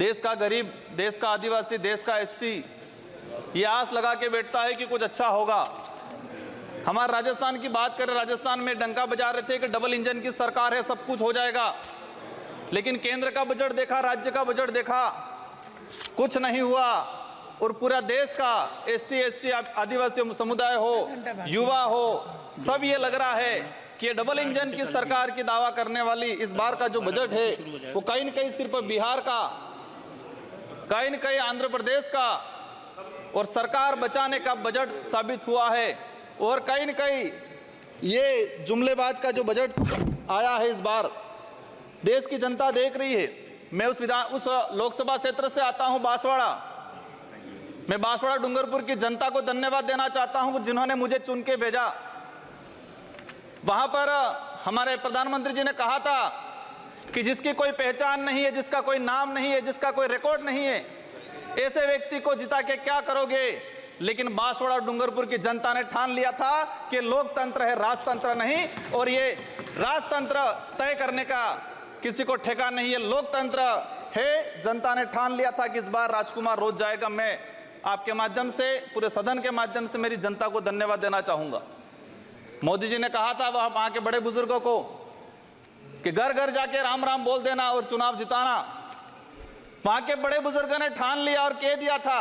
देश का गरीब, देश का आदिवासी, देश का एससी ये आस लगा के बैठता है कि कुछ अच्छा होगा। हमारे राजस्थान की बात करें, राजस्थान में डंका बजा रहे थे कि डबल इंजन की सरकार है, सब कुछ हो जाएगा। लेकिन केंद्र का बजट देखा, राज्य का बजट देखा, कुछ नहीं हुआ। और पूरा देश का एसटी एससी आदिवासी समुदाय हो, युवा हो, सब ये लग रहा है कि ये डबल इंजन की सरकार की दावा करने वाली इस बार का जो बजट है वो कहीं न कहीं सिर्फ बिहार का, कहीं न कहीं आंध्र प्रदेश का और सरकार बचाने का बजट साबित हुआ है। और कहीं न कहीं ये जुमलेबाज का जो बजट आया है इस बार, देश की जनता देख रही है। मैं उस लोकसभा क्षेत्र से आता हूं, बांसवाड़ा। मैं बांसवाड़ा डूंगरपुर की जनता को धन्यवाद देना चाहता हूं जिन्होंने मुझे चुन के भेजा। वहां पर हमारे प्रधानमंत्री जी ने कहा था कि जिसकी कोई पहचान नहीं है, जिसका कोई नाम नहीं है, जिसका कोई रिकॉर्ड नहीं है, ऐसे व्यक्ति को जिता के क्या करोगे। लेकिन बांसवाड़ा डूंगरपुर की जनता ने ठान लिया था कि लोकतंत्र है, राजतंत्र नहीं। और ये राजतंत्र तय करने का किसी को ठेका नहीं है, लोकतंत्र है। जनता ने ठान लिया था कि इस बार राजकुमार रोज जाएगा। मैं आपके माध्यम से, पूरे सदन के माध्यम से मेरी जनता को धन्यवाद देना चाहूंगा। मोदी जी ने कहा था वहां के बड़े बुजुर्गों को कि घर घर जाके राम राम बोल देना और चुनाव जिताना। वहां के बड़े बुजुर्गों ने ठान लिया और कह दिया था,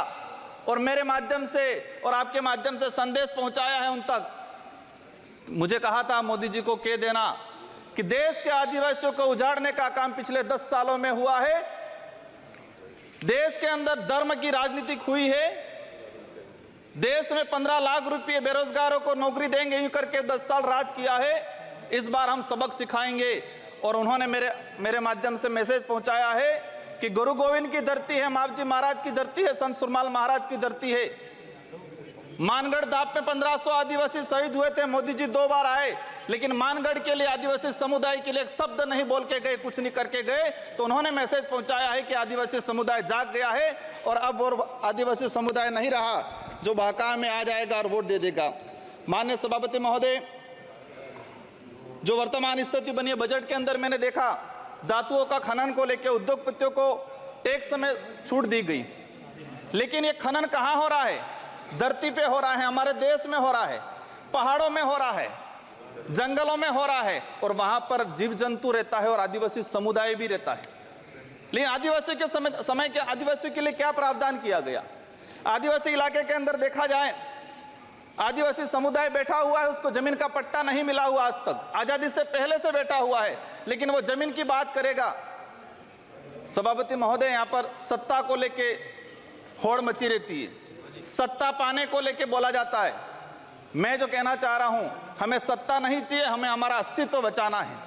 और मेरे माध्यम से और आपके माध्यम से संदेश पहुंचाया है उन तक। मुझे कहा था मोदी जी को कह देना कि देश के आदिवासियों को उजाड़ने का काम पिछले 10 सालों में हुआ है। देश के अंदर धर्म की राजनीति हुई है। देश में 15 लाख रुपए बेरोजगारों को नौकरी देंगे यूं करके 10 साल राज किया है। इस बार हम सबक सिखाएंगे। और उन्होंने मेरे माध्यम से मैसेज पहुंचाया है कि गुरु गोविंद की धरती है, मावजी महाराज की धरती है, संत सुरमाल महाराज की धरती है। मानगढ़ दाप में 1500 आदिवासी शहीद हुए थे। मोदी जी 2 बार आए, लेकिन मानगढ़ के लिए, आदिवासी समुदाय के लिए एक शब्द नहीं बोल के गए, कुछ नहीं करके गए। तो उन्होंने मैसेज पहुंचाया है कि आदिवासी समुदाय जाग गया है और अब वो आदिवासी समुदाय नहीं रहा जो बहका में आ जाएगा और वोट दे देगा। माननीय सभापति महोदय, जो वर्तमान स्थिति बनी है बजट के अंदर, मैंने देखा धातुओं का खनन को लेकर उद्योगपतियों को टैक्स में छूट दी गई। लेकिन ये खनन कहाँ हो रहा है? धरती पे हो रहा है, हमारे देश में हो रहा है, पहाड़ों में हो रहा है, जंगलों में हो रहा है। और वहां पर जीव जंतु रहता है और आदिवासी समुदाय भी रहता है। लेकिन आदिवासियों के समय के आदिवासियों के लिए क्या प्रावधान किया गया? आदिवासी इलाके के अंदर देखा जाए, आदिवासी समुदाय बैठा हुआ है, उसको जमीन का पट्टा नहीं मिला हुआ आज तक, आजादी से पहले से बैठा हुआ है, लेकिन वो जमीन की बात करेगा। सभापति महोदय, यहाँ पर सत्ता को लेके होड़ मची रहती है, सत्ता पाने को लेके बोला जाता है। मैं जो कहना चाह रहा हूं, हमें सत्ता नहीं चाहिए, हमें हमारा अस्तित्व बचाना है,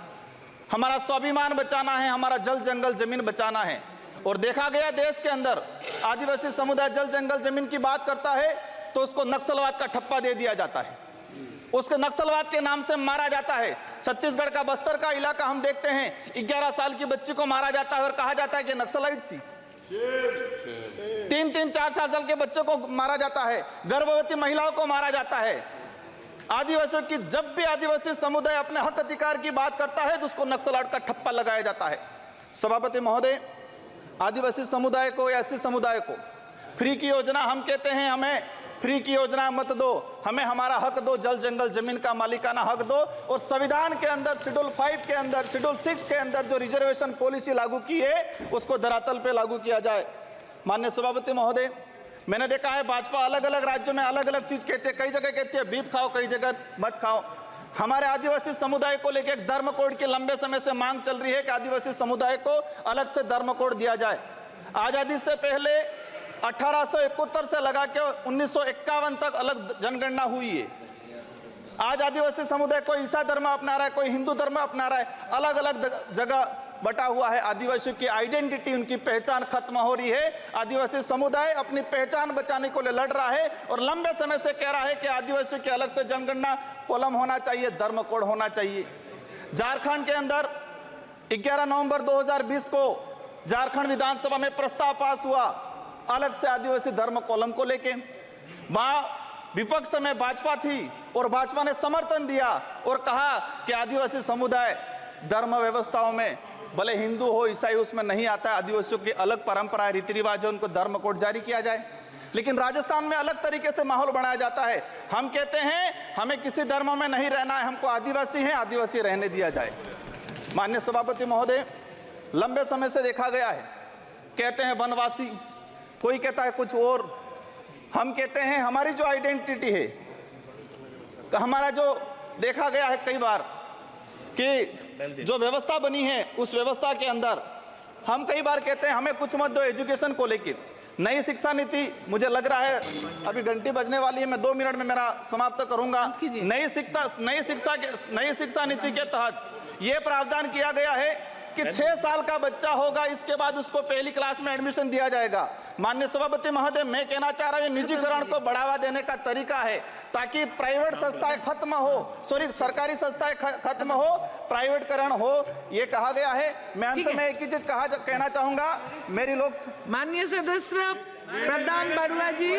हमारा स्वाभिमान बचाना है, हमारा जल जंगल जमीन बचाना है। और देखा गया देश के अंदर आदिवासी समुदाय जल जंगल जमीन की बात करता है तो उसको नक्सलवाद का ठप्पा दे दिया जाता है, उसको नक्सलवाद के नाम से मारा जाता है। छत्तीसगढ़ का बस्तर का इलाका हम देखते हैं, 11 साल की बच्ची को मारा जाता है और कहा जाता है कि नक्सलाइट थी। 3-3, 4 साल के बच्चों को मारा जाता है, गर्भवती महिलाओं को मारा जाता है। आदिवासियों की, जब भी आदिवासी समुदाय अपने हक अधिकार की बात करता है तो उसको नक्सलाइट का ठप्पा लगाया जाता है। सभापति महोदय, आदिवासी समुदाय को, एससी समुदाय को फ्री की योजना, हम कहते हैं हमें फ्री की योजना मत दो, हमें हमारा हक दो, जल जंगल जमीन का मालिकाना हक दो। और संविधान के अंदर शेड्यूल 5 के अंदर, शेड्यूल 6 के अंदर जो रिजर्वेशन पॉलिसी लागू की है उसको धरातल पे लागू किया जाए। माननीय सभापति महोदय, मैंने देखा है भाजपा अलग अलग राज्यों में अलग अलग चीज कहती है, कई जगह कहती है बीफ खाओ, कई जगह मत खाओ। हमारे आदिवासी समुदाय को लेकर एक धर्म कोड की लंबे समय से मांग चल रही है कि आदिवासी समुदाय को अलग से धर्म कोड दिया जाए। आजादी से पहले 1871 से लगा के 1951 तक अलग जनगणना हुई है। आज आदिवासी समुदाय कोई ईसाई धर्म अपना रहा है, कोई हिंदू धर्म अपना रहा है, अलग अलग जगह बटा हुआ है। आदिवासियों की आइडेंटिटी, उनकी पहचान खत्म हो रही है। आदिवासी समुदाय अपनी पहचान बचाने को लिए लड़ रहा है और लंबे समय से कह रहा है कि आदिवासियों की अलग से जनगणना कॉलम होना चाहिए, धर्म कोड होना चाहिए। झारखंड के अंदर 11 नवंबर 2020 को झारखंड विधानसभा में प्रस्ताव पास हुआ अलग से आदिवासी धर्म कॉलम को लेके। वहां विपक्ष में भाजपा थी और भाजपा ने समर्थन दिया और कहा कि आदिवासी समुदाय धर्म व्यवस्थाओं में भले हिंदू हो ईसाई, उसमें नहीं आता है। आदिवासियों की अलग परंपरा रीति रिवाज है, उनको धर्म कोड जारी किया जाए। लेकिन राजस्थान में अलग तरीके से माहौल बनाया जाता है। हम कहते हैं हमें किसी धर्म में नहीं रहना है, हमको आदिवासी हैं, आदिवासी रहने दिया जाए। माननीय सभापति महोदय, लंबे समय से देखा गया है, कहते हैं वनवासी, कोई कहता है कुछ और। हम कहते हैं हमारी जो आइडेंटिटी है, हमारा जो देखा गया है कई बार कि जो व्यवस्था बनी है उस व्यवस्था के अंदर हम कई बार कहते हैं हमें कुछ मत दो एजुकेशन को लेकर। नई शिक्षा नीति, मुझे लग रहा है अभी घंटी बजने वाली है, मैं 2 मिनट में मेरा समाप्त करूंगा। नई शिक्षा नीति के तहत यह प्रावधान किया गया है कि 6 साल का बच्चा होगा, इसके बाद उसको पहली क्लास में एडमिशन दिया जाएगा। माननीय सभापति महोदय, मैं कहना चाह रहा हूं निजीकरण को बढ़ावा देने का तरीका है ताकि प्राइवेट संस्थाएं खत्म हो, सरकारी संस्थाएं खत्म हो, प्राइवेटकरण हो, ये कहा गया है। मैं अंत में एक ही चीज कहना चाहूंगा, मेरी लोग माननीय सदस्य प्रधान बरुआ जी।